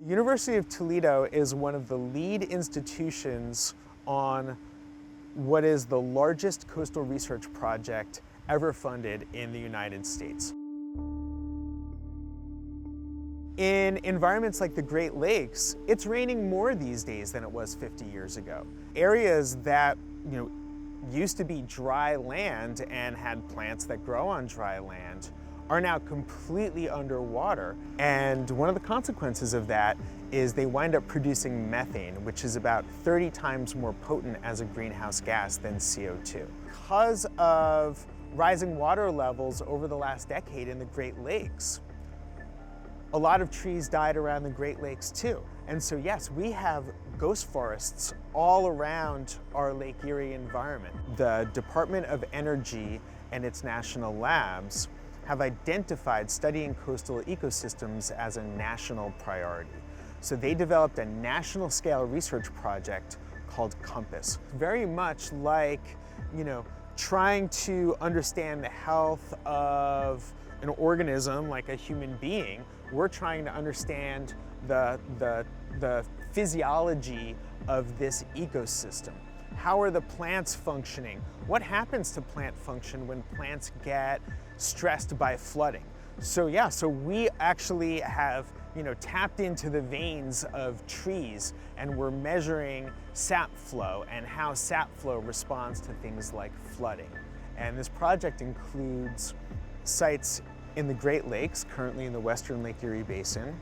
The University of Toledo is one of the lead institutions on what is the largest coastal research project ever funded in the United States. In environments like the Great Lakes, it's raining more these days than it was 50 years ago. Areas that used to be dry land and had plants that grow on dry land are now completely underwater. And one of the consequences of that is they wind up producing methane, which is about 30 times more potent as a greenhouse gas than CO2. Because of rising water levels over the last decade in the Great Lakes, a lot of trees died around the Great Lakes too. And so yes, we have ghost forests all around our Lake Erie environment. The Department of Energy and its national labs have identified studying coastal ecosystems as a national priority. So they developed a national scale research project called COMPAS. Very much like, trying to understand the health of an organism like a human being, we're trying to understand the physiology of this ecosystem. How are the plants functioning? What happens to plant function when plants get stressed by flooding? So we actually have tapped into the veins of trees, and we're measuring sap flow and how sap flow responds to things like flooding. And this project includes sites in the Great Lakes, currently in the Western Lake Erie Basin,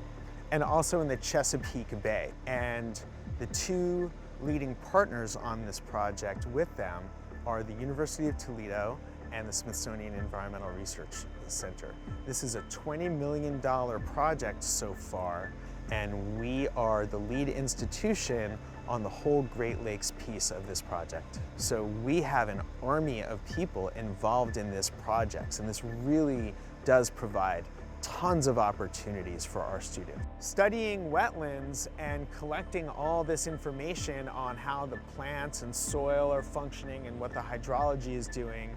and also in the Chesapeake Bay. And the two leading partners on this project with them are the University of Toledo and the Smithsonian Environmental Research Center. This is a $20 million project so far, and we are the lead institution on the whole Great Lakes piece of this project. So we have an army of people involved in this project, and this really does provide tons of opportunities for our students. Studying wetlands and collecting all this information on how the plants and soil are functioning and what the hydrology is doing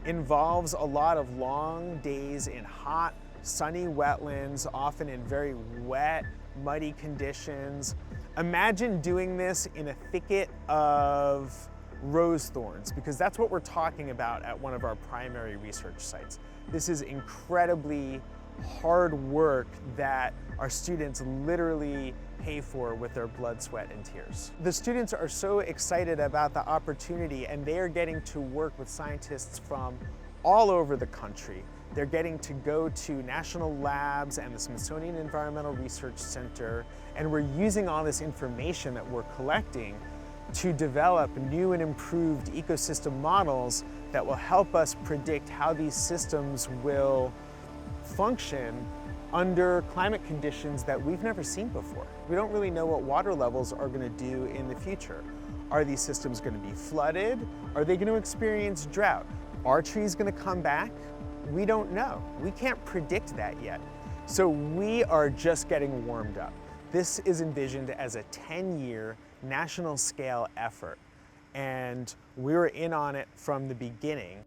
involves a lot of long days in hot, sunny wetlands, often in very wet, muddy conditions. Imagine doing this in a thicket of rose thorns, because that's what we're talking about at one of our primary research sites. This is incredibly hard work that our students literally pay for with their blood, sweat, and tears. The students are so excited about the opportunity, and they are getting to work with scientists from all over the country. They're getting to go to national labs and the Smithsonian Environmental Research Center, and we're using all this information that we're collecting to develop new and improved ecosystem models that will help us predict how these systems will function under climate conditions that we've never seen before. We don't really know what water levels are going to do in the future. Are these systems going to be flooded? Are they going to experience drought? Are trees going to come back? We don't know. We can't predict that yet. So we are just getting warmed up. This is envisioned as a 10-year national scale effort, and we were in on it from the beginning.